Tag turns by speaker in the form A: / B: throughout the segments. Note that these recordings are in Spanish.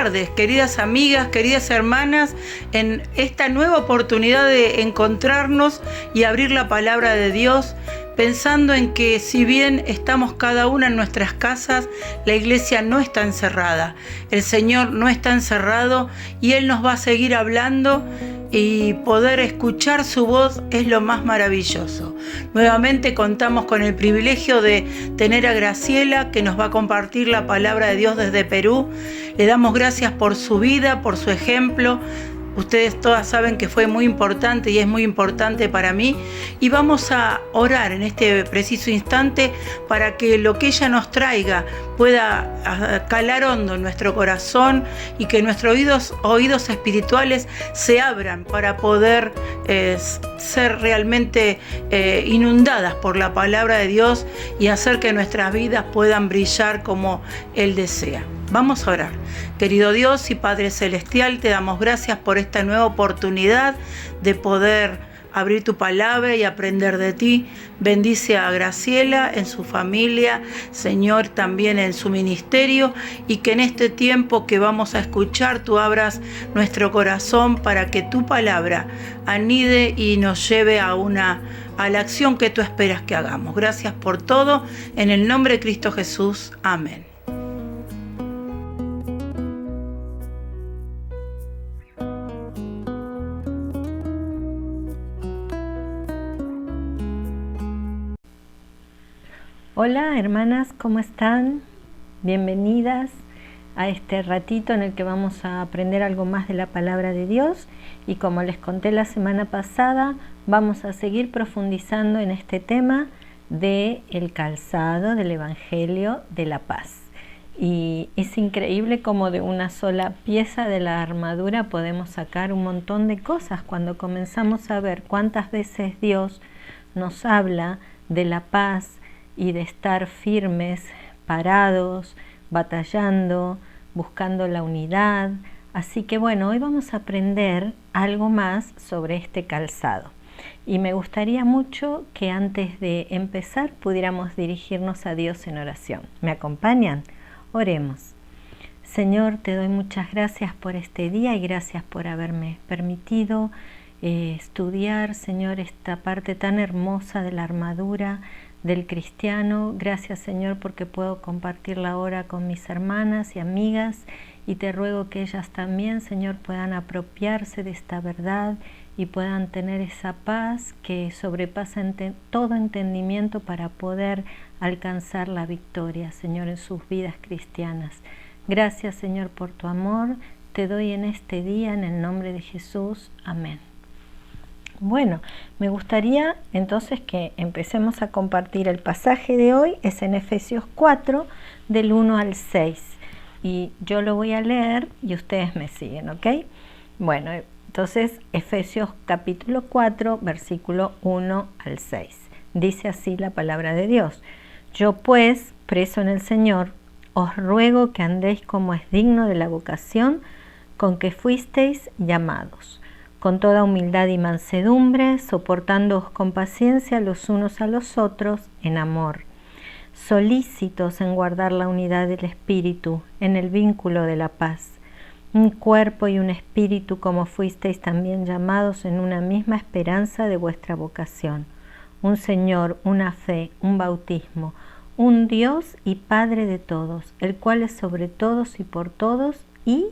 A: tardes, queridas amigas, queridas hermanas, en esta nueva oportunidad de encontrarnos y abrir la palabra de Dios, pensando en que si bien estamos cada una en nuestras casas, la iglesia no está encerrada, el Señor no está encerrado y Él nos va a seguir hablando, y poder escuchar su voz es lo más maravilloso. Nuevamente contamos con el privilegio de tener a Graciela, que nos va a compartir la palabra de Dios desde Perú. Le damos gracias por su vida, por su ejemplo. Ustedes todas saben que fue muy importante y es muy importante para mí, y vamos a orar en este preciso instante para que lo que ella nos traiga pueda calar hondo en nuestro corazón y que nuestros oídos espirituales se abran para poder ser realmente inundadas por la palabra de Dios y hacer que nuestras vidas puedan brillar como Él desea. Vamos a orar. Querido Dios y Padre Celestial, te damos gracias por esta nueva oportunidad de poder abrir tu palabra y aprender de ti. Bendice a Graciela en su familia, Señor, también en su ministerio, y que en este tiempo que vamos a escuchar, tú abras nuestro corazón para que tu palabra anide y nos lleve a la acción que tú esperas que hagamos. Gracias por todo. En el nombre de Cristo Jesús. Amén.
B: Hola hermanas, ¿cómo están? Bienvenidas a este ratito en el que vamos a aprender algo más de la palabra de Dios, y como les conté la semana pasada, vamos a seguir profundizando en este tema de el calzado del Evangelio de la Paz. Y es increíble cómo de una sola pieza de la armadura podemos sacar un montón de cosas cuando comenzamos a ver cuántas veces Dios nos habla de la paz y de estar firmes, parados, batallando, buscando la unidad. Así que bueno, hoy vamos a aprender algo más sobre este calzado. Y me gustaría mucho que antes de empezar pudiéramos dirigirnos a Dios en oración. ¿Me acompañan? Oremos. Señor, te doy muchas gracias por este día y gracias por haberme permitido estudiar, Señor, esta parte tan hermosa de la armadura del cristiano. Gracias, Señor, porque puedo compartirla ahora con mis hermanas y amigas, y te ruego que ellas también, Señor, puedan apropiarse de esta verdad y puedan tener esa paz que sobrepasa todo entendimiento para poder alcanzar la victoria, Señor, en sus vidas cristianas. Gracias, Señor, por tu amor. Te doy en este día, en el nombre de Jesús. Amén. Bueno, me gustaría entonces que empecemos a compartir. El pasaje de hoy es en Efesios 4, del 1 al 6. Y yo lo voy a leer y ustedes me siguen, ¿ok? Bueno, entonces Efesios capítulo 4, versículo 1 al 6. Dice así la palabra de Dios. Yo pues, preso en el Señor, os ruego que andéis como es digno de la vocación con que fuisteis llamados, con toda humildad y mansedumbre, soportándoos con paciencia los unos a los otros en amor, solícitos en guardar la unidad del Espíritu en el vínculo de la paz, un cuerpo y un espíritu como fuisteis también llamados en una misma esperanza de vuestra vocación, un Señor, una fe, un bautismo, un Dios y Padre de todos, el cual es sobre todos y por todos y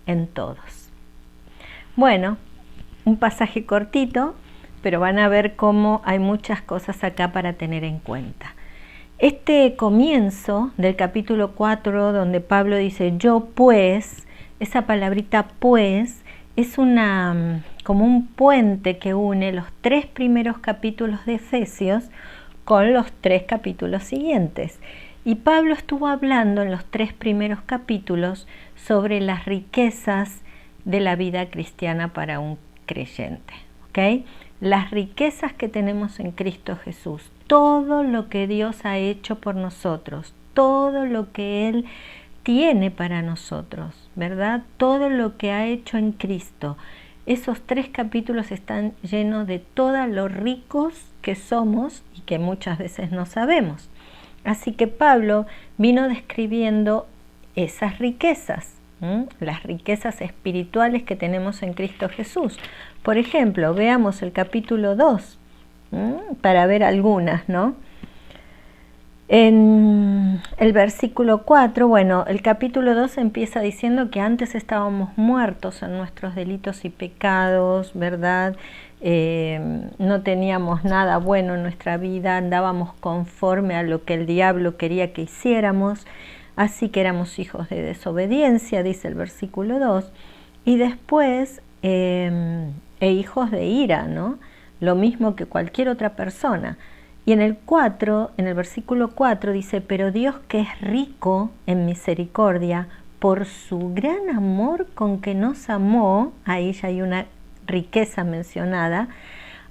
B: en todos. Bueno, un pasaje cortito, pero van a ver cómo hay muchas cosas acá para tener en cuenta. Este comienzo del capítulo 4, donde Pablo dice yo pues, esa palabrita pues es como un puente que une los 3 primeros capítulos de Efesios con los 3 capítulos siguientes. Y Pablo estuvo hablando en los 3 primeros capítulos sobre las riquezas de la vida cristiana para un creyente, ¿ok? Las riquezas que tenemos en Cristo Jesús, todo lo que Dios ha hecho por nosotros, todo lo que Él tiene para nosotros, ¿verdad? Todo lo que ha hecho en Cristo. Esos 3 capítulos están llenos de todo lo ricos que somos y que muchas veces no sabemos. Así que Pablo vino describiendo esas riquezas, las riquezas espirituales que tenemos en Cristo Jesús. Por ejemplo, veamos el capítulo 2, para ver algunas, ¿no? En el versículo 4, bueno, el capítulo 2 empieza diciendo que antes estábamos muertos en nuestros delitos y pecados, ¿verdad? No teníamos nada bueno en nuestra vida, andábamos conforme a lo que el diablo quería que hiciéramos, así que éramos hijos de desobediencia, dice el versículo 2, y después hijos de ira, ¿no? Lo mismo que cualquier otra persona. Y en el versículo 4 dice, pero Dios, que es rico en misericordia, por su gran amor con que nos amó, ahí ya hay una riqueza mencionada,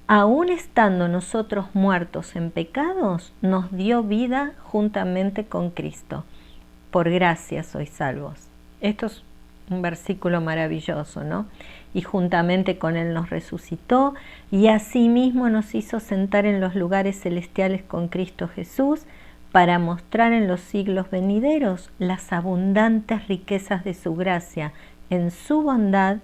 B: aun estando nosotros muertos en pecados, nos dio vida juntamente con Cristo. Por gracia sois salvos. Esto es un versículo maravilloso, ¿no? Y juntamente con Él nos resucitó y asimismo nos hizo sentar en los lugares celestiales con Cristo Jesús para mostrar en los siglos venideros las abundantes riquezas de su gracia en su bondad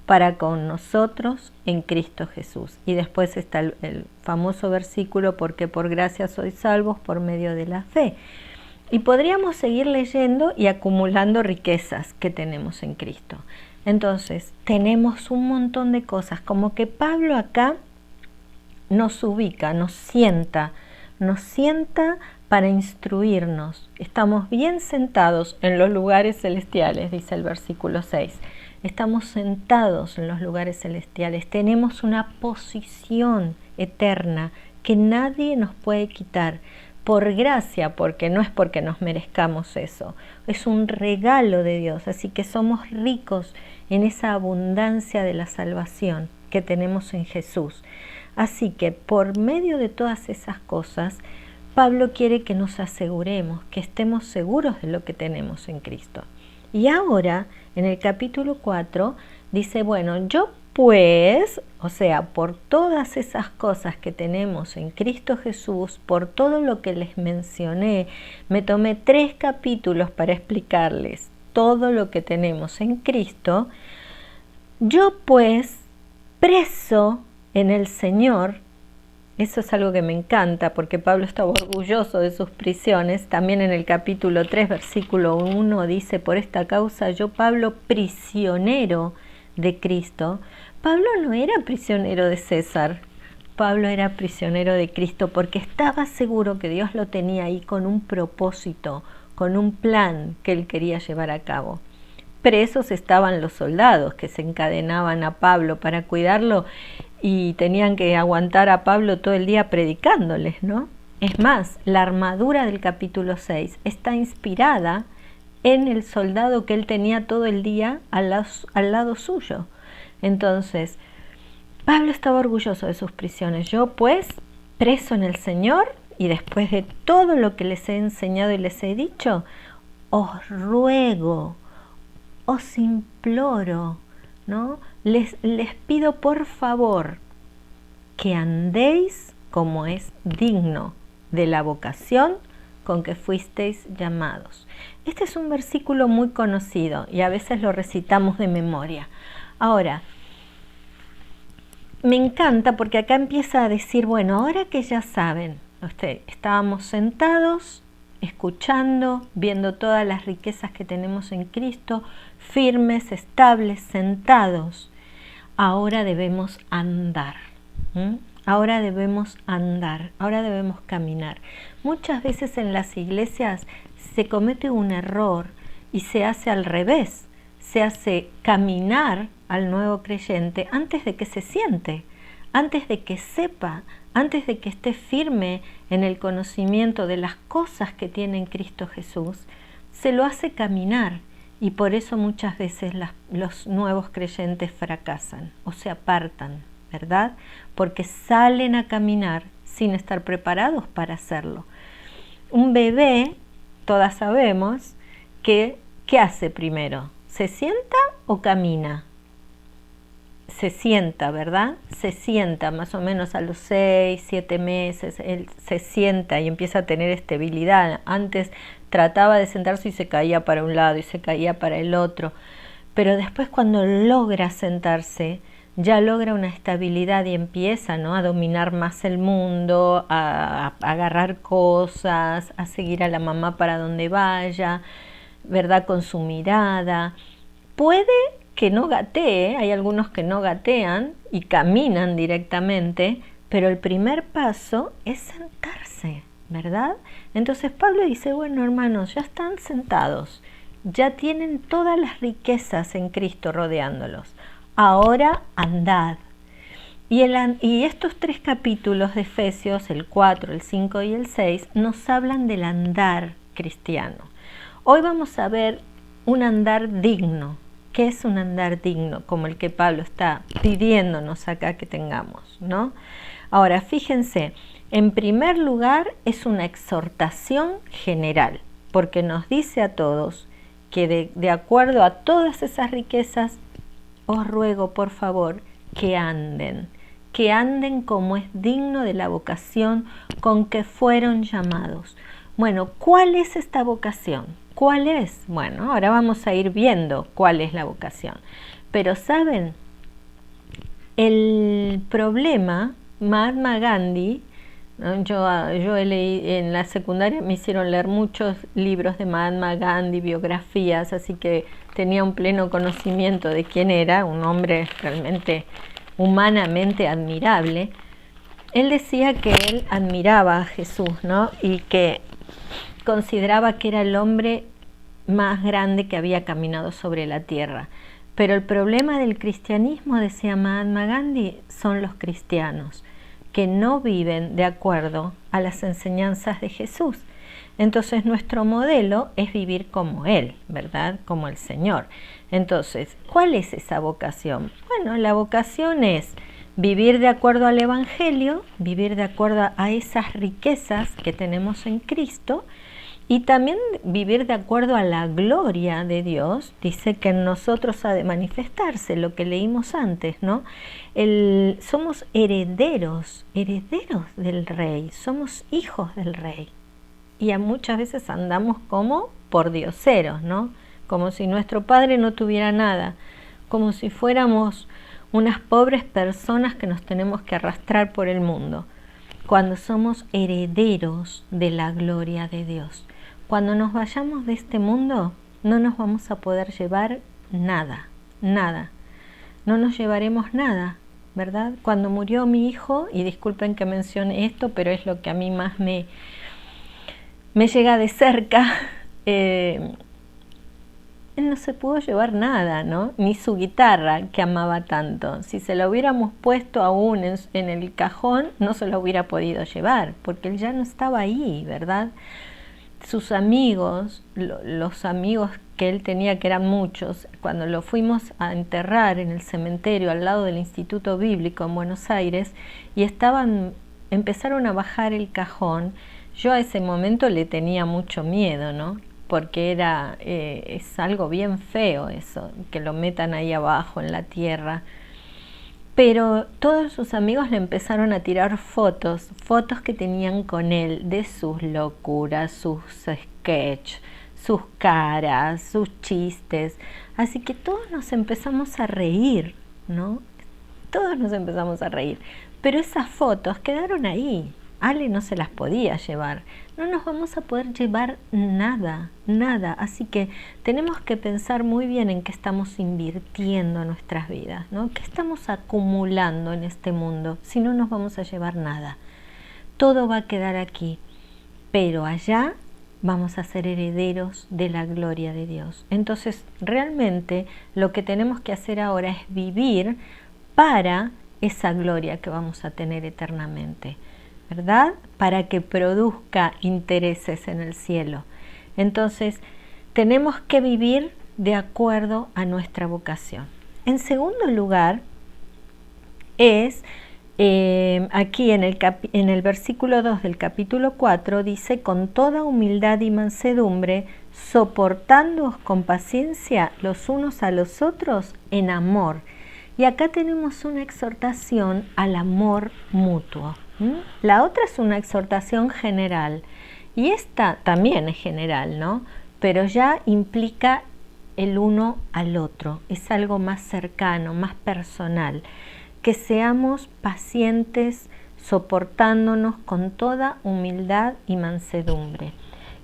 B: para con nosotros en Cristo Jesús. Y después está el famoso versículo, porque por gracia sois salvos por medio de la fe. Y podríamos seguir leyendo y acumulando riquezas que tenemos en Cristo. Entonces, tenemos un montón de cosas, como que Pablo acá nos ubica, nos sienta para instruirnos. Estamos bien sentados en los lugares celestiales, dice el versículo 6. Estamos sentados en los lugares celestiales, tenemos una posición eterna que nadie nos puede quitar. Por gracia, porque no es porque nos merezcamos eso, es un regalo de Dios, así que somos ricos en esa abundancia de la salvación que tenemos en Jesús. Así que por medio de todas esas cosas, Pablo quiere que nos aseguremos, que estemos seguros de lo que tenemos en Cristo. Y ahora, en el capítulo 4, dice, bueno, yo pues, o sea, por todas esas cosas que tenemos en Cristo Jesús, por todo lo que les mencioné, me tomé 3 capítulos para explicarles todo lo que tenemos en Cristo. Yo pues, preso en el Señor, eso es algo que me encanta porque Pablo estaba orgulloso de sus prisiones. También en el capítulo 3, versículo 1 dice, por esta causa yo, Pablo, prisionero de Cristo. Pablo no era prisionero de César, Pablo era prisionero de Cristo porque estaba seguro que Dios lo tenía ahí con un propósito, con un plan que él quería llevar a cabo. Presos estaban los soldados que se encadenaban a Pablo para cuidarlo y tenían que aguantar a Pablo todo el día predicándoles, ¿no? Es más, la armadura del capítulo 6 está inspirada en el soldado que él tenía todo el día al lado suyo. Entonces, Pablo estaba orgulloso de sus prisiones. Yo pues, preso en el Señor, y después de todo lo que les he enseñado y les he dicho, os ruego, os imploro, ¿no? Les pido por favor que andéis como es digno de la vocación con que fuisteis llamados. Este es un versículo muy conocido y a veces lo recitamos de memoria. Ahora, me encanta porque acá empieza a decir, bueno, ahora que ya saben, estábamos sentados, escuchando, viendo todas las riquezas que tenemos en Cristo, firmes, estables, sentados. Ahora debemos andar. Ahora debemos andar, ahora debemos caminar. Muchas veces en las iglesias se comete un error y se hace al revés. Se hace caminar al nuevo creyente antes de que se siente, antes de que sepa, antes de que esté firme en el conocimiento de las cosas que tiene en Cristo Jesús. Se lo hace caminar y por eso muchas veces los nuevos creyentes fracasan o se apartan, ¿verdad? Porque salen a caminar sin estar preparados para hacerlo. Un bebé, todas sabemos, ¿qué hace primero? ¿Se sienta o camina? se sienta, ¿verdad? Se sienta más o menos a los 6, 7 meses, él se sienta y empieza a tener estabilidad. Antes trataba de sentarse y se caía para un lado y se caía para el otro, pero después cuando logra sentarse, ya logra una estabilidad y empieza, ¿no?, a dominar más el mundo, a agarrar cosas, a seguir a la mamá para donde vaya, ¿verdad?, con su mirada. Puede que no gatee, hay algunos que no gatean y caminan directamente, pero el primer paso es sentarse, ¿verdad? Entonces Pablo dice, bueno, hermanos, ya están sentados, ya tienen todas las riquezas en Cristo rodeándolos, ahora andad. Y estos 3 capítulos de Efesios, el 4, el 5 y el 6, nos hablan del andar cristiano. Hoy vamos a ver un andar digno. ¿Qué es un andar digno? Como el que Pablo está pidiéndonos acá que tengamos, ¿no? Ahora, fíjense, en primer lugar es una exhortación general, porque nos dice a todos que de acuerdo a todas esas riquezas, os ruego por favor que anden como es digno de la vocación con que fueron llamados. Bueno, ¿cuál es esta vocación? ¿Cuál es? Bueno, ahora vamos a ir viendo cuál es la vocación. Pero ¿saben? El problema, Mahatma Gandhi, ¿no? Yo leí en la secundaria, me hicieron leer muchos libros de Mahatma Gandhi, biografías, así que tenía un pleno conocimiento de quién era, un hombre realmente humanamente admirable. Él decía que él admiraba a Jesús, ¿no? Y que consideraba que era el hombre más grande que había caminado sobre la tierra. Pero el problema del cristianismo, decía Mahatma Gandhi, son los cristianos, que no viven de acuerdo a las enseñanzas de Jesús. Entonces nuestro modelo es vivir como Él, ¿verdad? Como el Señor. Entonces, ¿cuál es esa vocación? Bueno, la vocación es vivir de acuerdo al Evangelio, vivir de acuerdo a esas riquezas que tenemos en Cristo, y también vivir de acuerdo a la gloria de Dios. Dice que en nosotros ha de manifestarse, lo que leímos antes, ¿no? Somos herederos del Rey, somos hijos del Rey. Y muchas veces andamos como por dioseros, ¿no? Como si nuestro Padre no tuviera nada, como si fuéramos unas pobres personas que nos tenemos que arrastrar por el mundo, cuando somos herederos de la gloria de Dios. Cuando nos vayamos de este mundo, no nos vamos a poder llevar nada, nada. No nos llevaremos nada, ¿verdad? Cuando murió mi hijo, y disculpen que mencione esto, pero es lo que a mí más me llega de cerca, él no se pudo llevar nada, ¿no? Ni su guitarra, que amaba tanto. Si se la hubiéramos puesto aún en el cajón, no se la hubiera podido llevar, porque él ya no estaba ahí, ¿verdad? Sus amigos, los amigos que él tenía, que eran muchos, cuando lo fuimos a enterrar en el cementerio al lado del Instituto Bíblico en Buenos Aires, y empezaron a bajar el cajón, yo a ese momento le tenía mucho miedo, ¿no? Porque es algo bien feo eso, que lo metan ahí abajo en la tierra. Pero todos sus amigos le empezaron a tirar fotos que tenían con él de sus locuras, sus sketches, sus caras, sus chistes. Así que todos nos empezamos a reír, ¿no? Todos nos empezamos a reír. Pero esas fotos quedaron ahí. Ale no se las podía llevar. No nos vamos a poder llevar nada, nada. Así que tenemos que pensar muy bien en qué estamos invirtiendo nuestras vidas, ¿no? ¿Qué estamos acumulando en este mundo? Si no nos vamos a llevar nada. Todo va a quedar aquí, pero allá vamos a ser herederos de la gloria de Dios. Entonces, realmente lo que tenemos que hacer ahora es vivir para esa gloria que vamos a tener eternamente, ¿verdad? Para que produzca intereses en el cielo. Entonces, tenemos que vivir de acuerdo a nuestra vocación. En segundo lugar, es aquí en el versículo 2 del capítulo 4, dice: con toda humildad y mansedumbre, soportándoos con paciencia los unos a los otros en amor. Y acá tenemos una exhortación al amor mutuo. La otra es una exhortación general, y esta también es general, ¿no? Pero ya implica el uno al otro, es algo más cercano, más personal, que seamos pacientes, soportándonos con toda humildad y mansedumbre.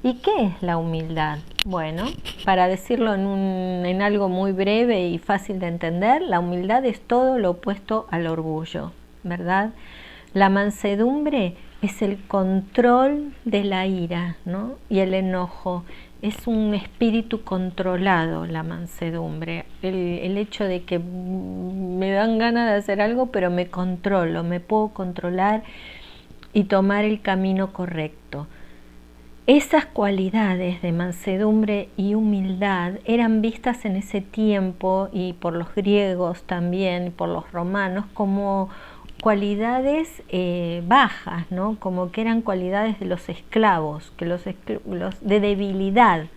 B: ¿Y qué es la humildad? Bueno, para decirlo en algo muy breve y fácil de entender, la humildad es todo lo opuesto al orgullo, ¿verdad? La mansedumbre es el control de la ira, ¿no? Y el enojo. Es un espíritu controlado, la mansedumbre. El hecho de que me dan ganas de hacer algo, pero me controlo, me puedo controlar y tomar el camino correcto. Esas cualidades de mansedumbre y humildad eran vistas en ese tiempo, y por los griegos también, y por los romanos, como cualidades bajas, ¿no? Como que eran cualidades de los esclavos, que los de debilidad.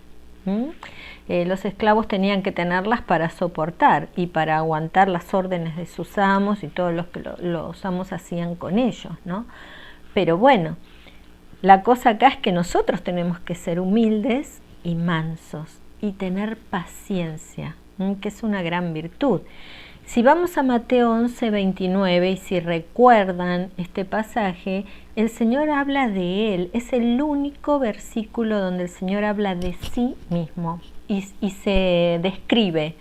B: Los esclavos tenían que tenerlas para soportar y para aguantar las órdenes de sus amos y todo lo que los amos hacían con ellos, ¿no? Pero bueno, la cosa acá es que nosotros tenemos que ser humildes y mansos y tener paciencia, que es una gran virtud. Si vamos a Mateo 11:29, y si recuerdan este pasaje, el Señor habla de Él. Es el único versículo donde el Señor habla de sí mismo y se describe.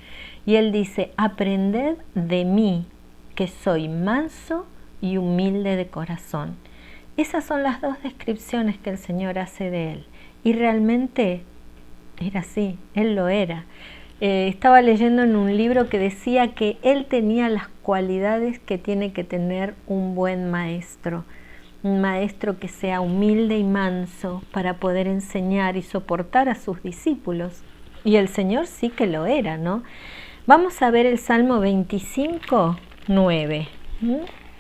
B: Y Él dice: aprended de mí, que soy manso y humilde de corazón. Esas son las dos descripciones que el Señor hace de Él. Y realmente era así, Él lo era. Estaba leyendo en un libro que decía que Él tenía las cualidades que tiene que tener un buen maestro. Un maestro que sea humilde y manso para poder enseñar y soportar a sus discípulos. Y el Señor sí que lo era, ¿no? Vamos a ver el Salmo 25:9.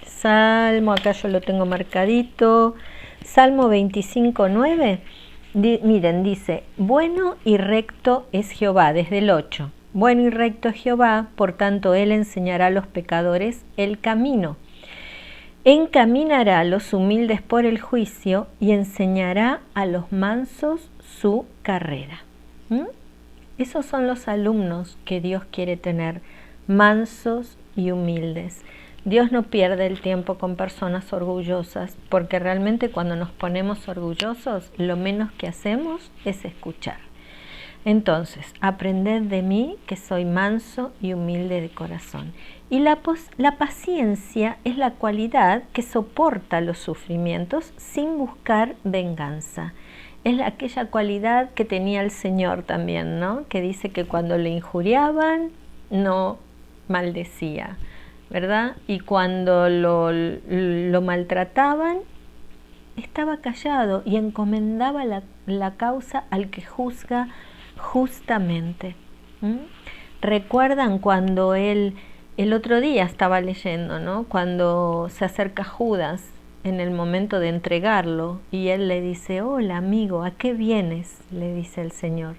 B: Salmo, acá yo lo tengo marcadito. Salmo 25:9. Miren, dice: bueno y recto es Jehová, desde el 8. Bueno y recto es Jehová, por tanto Él enseñará a los pecadores el camino. Encaminará a los humildes por el juicio y enseñará a los mansos su carrera. Esos son los alumnos que Dios quiere tener, mansos y humildes. Dios no pierde el tiempo con personas orgullosas, porque realmente cuando nos ponemos orgullosos, lo menos que hacemos es escuchar. Entonces, aprended de mí, que soy manso y humilde de corazón. Y la paciencia es la cualidad que soporta los sufrimientos sin buscar venganza. Es aquella cualidad que tenía el Señor también, ¿no? Que dice que cuando le injuriaban, no maldecía, ¿verdad? Y cuando lo maltrataban, estaba callado y encomendaba la causa al que juzga justamente. ¿Recuerdan cuando el otro día estaba leyendo, ¿no? Cuando se acerca Judas en el momento de entregarlo y él le dice: hola amigo, ¿a qué vienes?, le dice el Señor.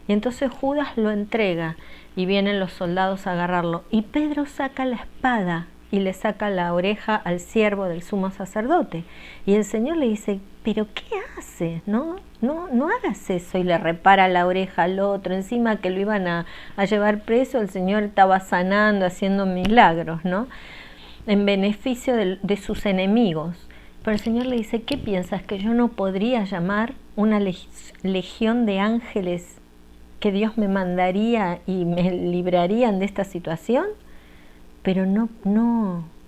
B: Y entonces Judas lo entrega y vienen los soldados a agarrarlo, y Pedro saca la espada y le saca la oreja al siervo del sumo sacerdote, y el Señor le dice: pero ¿qué haces? No hagas eso, y le repara la oreja al otro. Encima que lo iban a llevar preso, el Señor estaba sanando, haciendo milagros, ¿no? En beneficio de sus enemigos. Pero el Señor le dice: ¿qué piensas? ¿Que yo no podría llamar una legión de ángeles que Dios me mandaría y me librarían de esta situación? Pero no,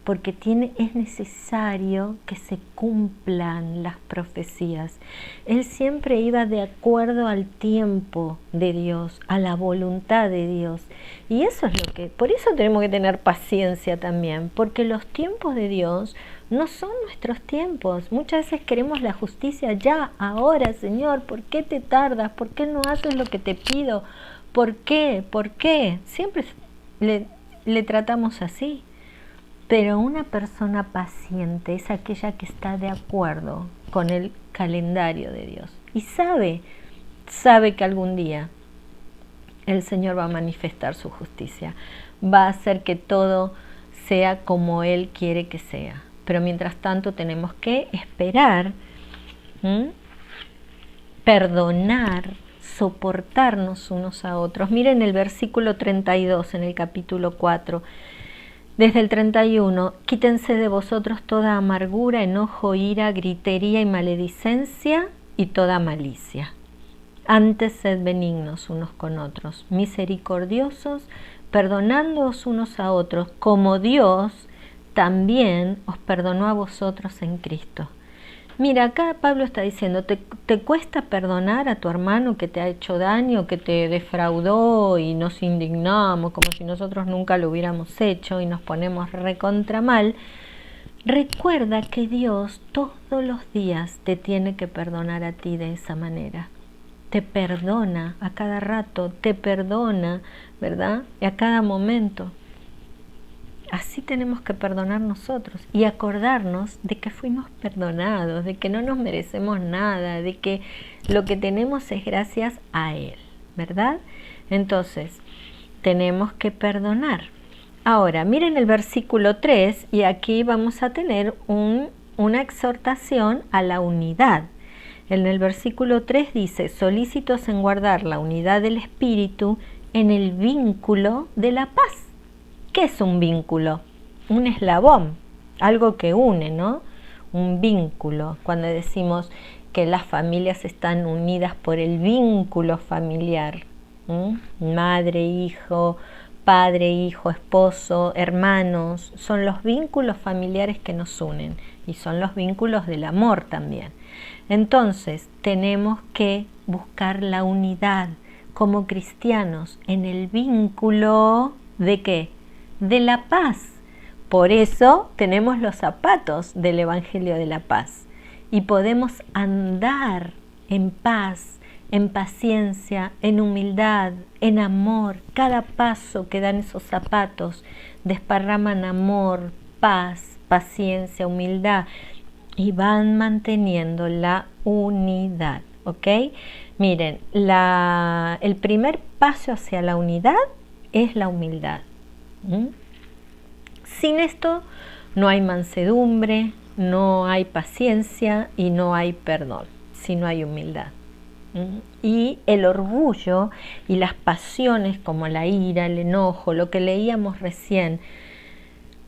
B: porque es necesario que se cumplan las profecías. Él siempre iba de acuerdo al tiempo de Dios, a la voluntad de Dios. Y eso es por eso tenemos que tener paciencia también, porque los tiempos de Dios no son nuestros tiempos. Muchas veces queremos la justicia ya, ahora. Señor, ¿por qué te tardas? ¿Por qué no haces lo que te pido? ¿Por qué? ¿Por qué? Siempre le tratamos así. Pero una persona paciente es aquella que está de acuerdo con el calendario de Dios y sabe que algún día el Señor va a manifestar su justicia, va a hacer que todo sea como Él quiere que sea. Pero mientras tanto tenemos que esperar, perdonar, soportarnos unos a otros. Miren el versículo 32 en el capítulo 4. Desde el 31, quítense de vosotros toda amargura, enojo, ira, gritería y maledicencia y toda malicia. Antes sed benignos unos con otros, misericordiosos, perdonándoos unos a otros, como Dios también os perdonó a vosotros en Cristo. Mira, acá Pablo está diciendo, ¿te cuesta perdonar a tu hermano que te ha hecho daño, que te defraudó y nos indignamos como si nosotros nunca lo hubiéramos hecho y nos ponemos recontra mal? Recuerda que Dios todos los días te tiene que perdonar a ti de esa manera. Te perdona a cada rato, te perdona, ¿verdad? Y a cada momento. Así tenemos que perdonar nosotros y acordarnos de que fuimos perdonados, de que no nos merecemos nada, de que lo que tenemos es gracias a Él, ¿verdad? Entonces, tenemos que perdonar. Ahora, miren el versículo 3 y aquí vamos a tener una exhortación a la unidad. En el versículo 3 dice, solícitos en guardar la unidad del Espíritu en el vínculo de la paz. ¿Qué es un vínculo? Un eslabón, algo que une, ¿no? Un vínculo. Cuando decimos que las familias están unidas por el vínculo familiar, madre, hijo, padre, hijo, esposo, hermanos, son los vínculos familiares que nos unen y son los vínculos del amor también. Entonces, tenemos que buscar la unidad como cristianos en el vínculo ¿de qué? De la paz. Por eso tenemos los zapatos del Evangelio de la Paz y podemos andar en paz, en paciencia, en humildad, en amor. Cada paso que dan esos zapatos desparraman amor, paz, paciencia, humildad y van manteniendo la unidad, ¿ok? Miren, el primer paso hacia la unidad es la humildad. Sin esto no hay mansedumbre, no hay paciencia y no hay perdón, si no hay humildad. Y el orgullo y las pasiones como la ira, el enojo, lo que leíamos recién,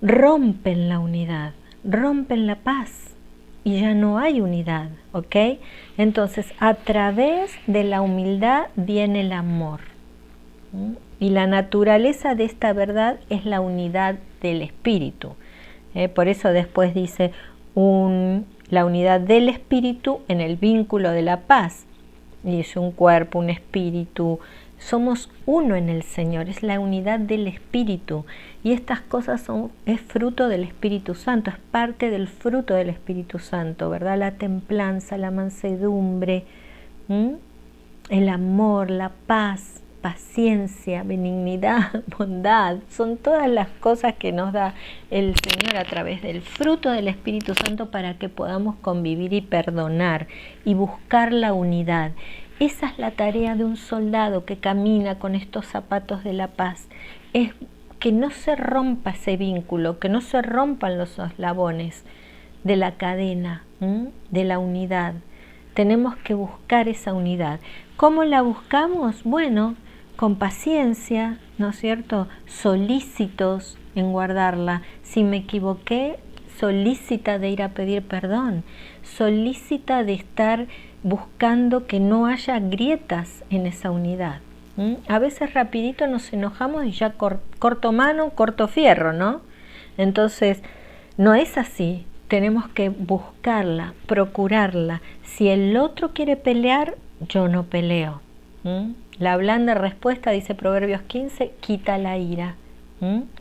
B: rompen la unidad, rompen la paz y ya no hay unidad, ¿ok? Entonces, a través de la humildad viene el amor. Y la naturaleza de esta verdad es la unidad del Espíritu. Por eso después dice la unidad del Espíritu en el vínculo de la paz. Y es un cuerpo, un espíritu. Somos uno en el Señor, es la unidad del Espíritu. Y estas cosas es fruto del Espíritu Santo, es parte del fruto del Espíritu Santo, ¿verdad? La templanza, la mansedumbre, el amor, la paz, paciencia, benignidad, bondad, son todas las cosas que nos da el Señor a través del fruto del Espíritu Santo para que podamos convivir y perdonar y buscar la unidad. Esa es la tarea de un soldado que camina con estos zapatos de la paz, es que no se rompa ese vínculo, que no se rompan los eslabones de la cadena, de la unidad. Tenemos que buscar esa unidad. ¿Cómo la buscamos? Bueno, con paciencia, ¿no es cierto? Solícitos en guardarla. Si me equivoqué, solícita de ir a pedir perdón, solícita de estar buscando que no haya grietas en esa unidad. A veces rapidito nos enojamos y ya corto mano, corto fierro, ¿no? Entonces, no es así. Tenemos que buscarla, procurarla. Si el otro quiere pelear, yo no peleo. La blanda respuesta, dice Proverbios 15, quita la ira.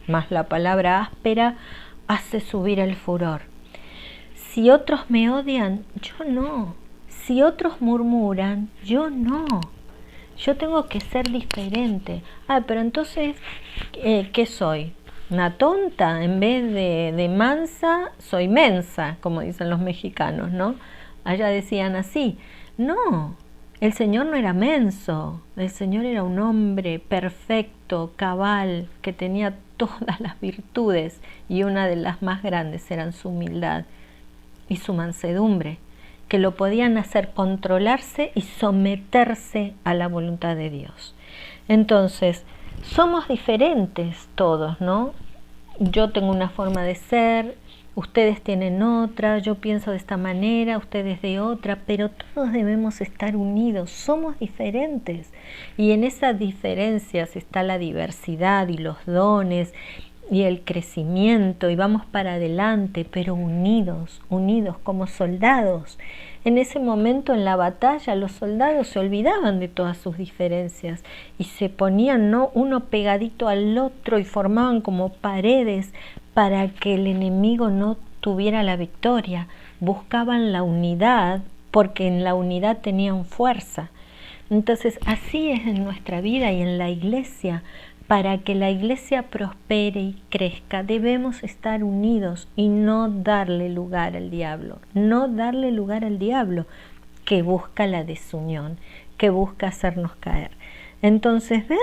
B: Más la palabra áspera hace subir el furor. Si otros me odian, yo no. Si otros murmuran, yo no. Yo tengo que ser diferente. Pero entonces, ¿qué soy? ¿Una tonta? En vez de mansa, soy mensa, como dicen los mexicanos, ¿no? Allá decían así. No. El Señor no era menso, el Señor era un hombre perfecto, cabal, que tenía todas las virtudes, y una de las más grandes eran su humildad y su mansedumbre, que lo podían hacer controlarse y someterse a la voluntad de Dios. Entonces, somos diferentes todos, ¿no? Yo tengo una forma de ser, ustedes tienen otra, yo pienso de esta manera, ustedes de otra, pero todos debemos estar unidos, somos diferentes. Y en esas diferencias está la diversidad y los dones y el crecimiento, y vamos para adelante, pero unidos, unidos como soldados. En ese momento en la batalla los soldados se olvidaban de todas sus diferencias y se ponían, ¿no?, uno pegadito al otro y formaban como paredes para que el enemigo no tuviera la victoria. Buscaban la unidad porque en la unidad tenían fuerza. Entonces así es en nuestra vida y en la iglesia. Para que la iglesia prospere y crezca, debemos estar unidos y no darle lugar al diablo. No darle lugar al diablo que busca la desunión, que busca hacernos caer. Entonces, ven,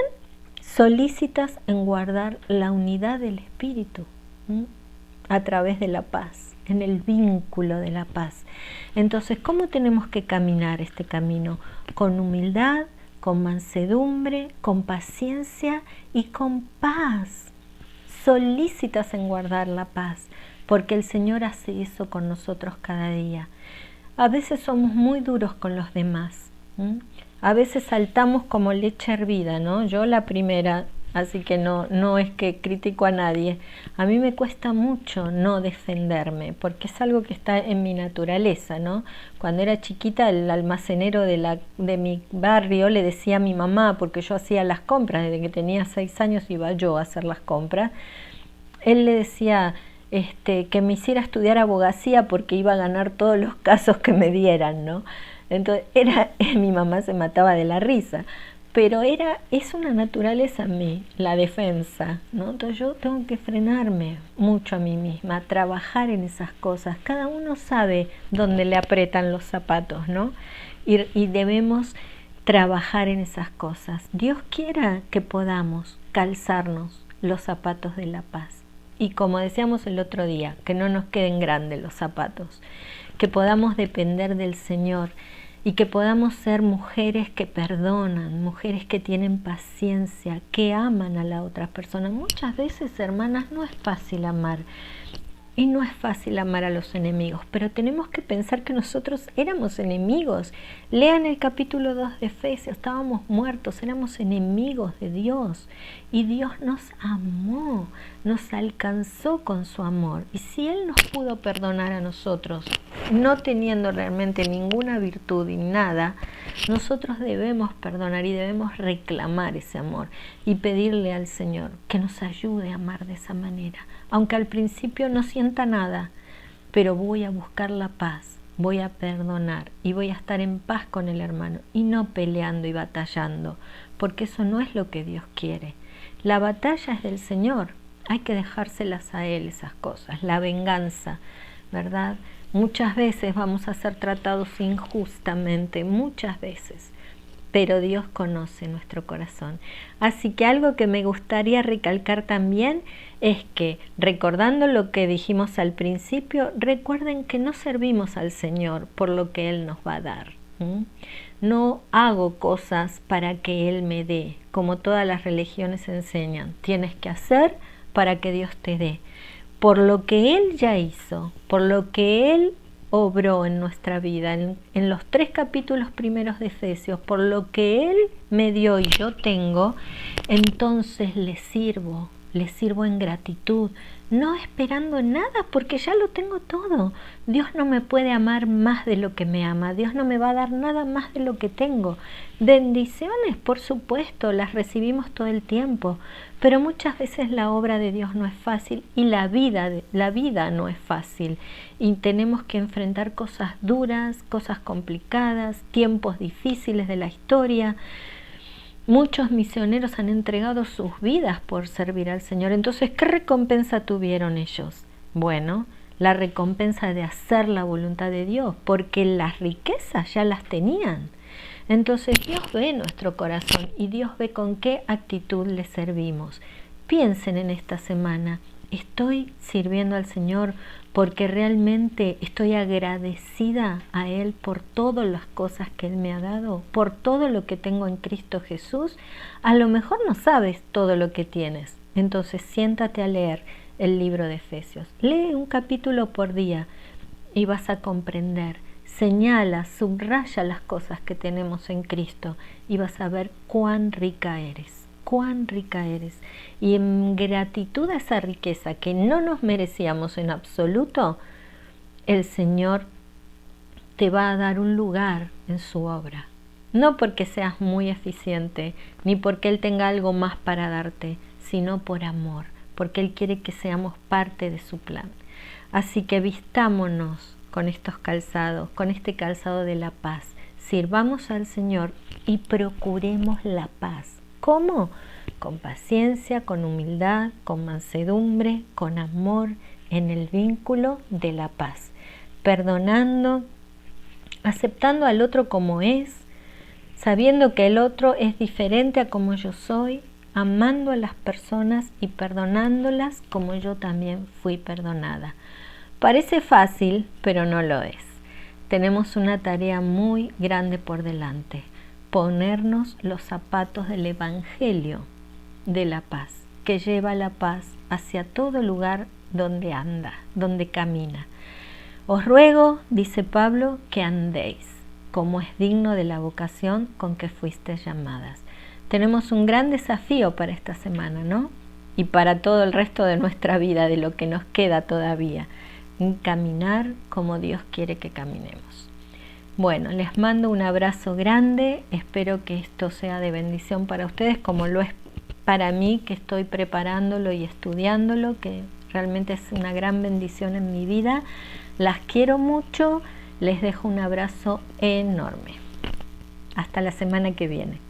B: solícitas en guardar la unidad del espíritu, ¿sí?, a través de la paz, en el vínculo de la paz. Entonces, ¿cómo tenemos que caminar este camino? Con humildad, con mansedumbre, con paciencia y con paz, solícitas en guardar la paz, porque el Señor hace eso con nosotros cada día. A veces somos muy duros con los demás, ¿sí? A veces saltamos como leche hervida, ¿no? Yo la primera, así que no es que critico a nadie. A mí me cuesta mucho no defenderme, porque es algo que está en mi naturaleza, ¿no? Cuando era chiquita, el almacenero de mi barrio le decía a mi mamá, porque yo hacía las compras, desde que tenía 6 años iba yo a hacer las compras, él le decía que me hiciera estudiar abogacía porque iba a ganar todos los casos que me dieran, ¿no? Entonces mi mamá se mataba de la risa. Pero es una naturaleza en mí, la defensa, ¿no? Entonces yo tengo que frenarme mucho a mí misma, trabajar en esas cosas. Cada uno sabe dónde le aprietan los zapatos, ¿no? Y debemos trabajar en esas cosas. Dios quiera que podamos calzarnos los zapatos de la paz. Y como decíamos el otro día, que no nos queden grandes los zapatos, que podamos depender del Señor, y que podamos ser mujeres que perdonan, mujeres que tienen paciencia, que aman a la otra persona. Muchas veces, hermanas, no es fácil amar, y no es fácil amar a los enemigos, pero tenemos que pensar que nosotros éramos enemigos. Lean el capítulo 2 de Efesios, estábamos muertos, éramos enemigos de Dios, y Dios nos amó, nos alcanzó con su amor. Y si Él nos pudo perdonar a nosotros, no teniendo realmente ninguna virtud y nada, nosotros debemos perdonar y debemos reclamar ese amor y pedirle al Señor que nos ayude a amar de esa manera. Aunque al principio no sienta nada, pero voy a buscar la paz, voy a perdonar y voy a estar en paz con el hermano y no peleando y batallando, porque eso no es lo que Dios quiere. La batalla es del Señor, hay que dejárselas a Él esas cosas, la venganza, ¿verdad? Muchas veces vamos a ser tratados injustamente, muchas veces, pero Dios conoce nuestro corazón. Así que algo que me gustaría recalcar también es que, recordando lo que dijimos al principio, recuerden que no servimos al Señor por lo que Él nos va a dar. No hago cosas para que Él me dé, como todas las religiones enseñan. Tienes que hacer para que Dios te dé. Por lo que Él ya hizo, por lo que Él obró en nuestra vida, en los 3 capítulos primeros de Efesios, por lo que Él me dio y yo tengo, entonces le sirvo en gratitud, no esperando nada, porque ya lo tengo todo. Dios no me puede amar más de lo que me ama, Dios no me va a dar nada más de lo que tengo. Bendiciones, por supuesto, las recibimos todo el tiempo, pero muchas veces la obra de Dios no es fácil y la vida no es fácil, y tenemos que enfrentar cosas duras, cosas complicadas, tiempos difíciles de la historia. Muchos misioneros han entregado sus vidas por servir al Señor. Entonces, ¿qué recompensa tuvieron ellos? Bueno, la recompensa de hacer la voluntad de Dios, porque las riquezas ya las tenían. Entonces Dios ve nuestro corazón y Dios ve con qué actitud le servimos. Piensen en esta semana, ¿estoy sirviendo al Señor porque realmente estoy agradecida a Él por todas las cosas que Él me ha dado, por todo lo que tengo en Cristo Jesús? A lo mejor no sabes todo lo que tienes, entonces siéntate a leer el libro de Efesios. Lee un capítulo por día y vas a comprender. Señala, subraya las cosas que tenemos en Cristo y vas a ver cuán rica eres. Cuán rica eres. Y en gratitud a esa riqueza que no nos merecíamos en absoluto, el Señor te va a dar un lugar en su obra. No porque seas muy eficiente, ni porque Él tenga algo más para darte, sino por amor, porque Él quiere que seamos parte de su plan. Así que vistámonos con estos calzados, con este calzado de la paz. Sirvamos al Señor y procuremos la paz. ¿Cómo? Con paciencia, con humildad, con mansedumbre, con amor, en el vínculo de la paz. Perdonando, aceptando al otro como es, sabiendo que el otro es diferente a como yo soy, amando a las personas y perdonándolas como yo también fui perdonada. Parece fácil, pero no lo es. Tenemos una tarea muy grande por delante. Ponernos los zapatos del Evangelio de la paz, que lleva la paz hacia todo lugar donde anda, donde camina. Os ruego, dice Pablo, que andéis, como es digno de la vocación con que fuisteis llamadas. Tenemos un gran desafío para esta semana, ¿no? Y para todo el resto de nuestra vida, de lo que nos queda todavía. Caminar como Dios quiere que caminemos. Bueno, les mando un abrazo grande, espero que esto sea de bendición para ustedes como lo es para mí, que estoy preparándolo y estudiándolo, que realmente es una gran bendición en mi vida. Las quiero mucho, les dejo un abrazo enorme. Hasta la semana que viene.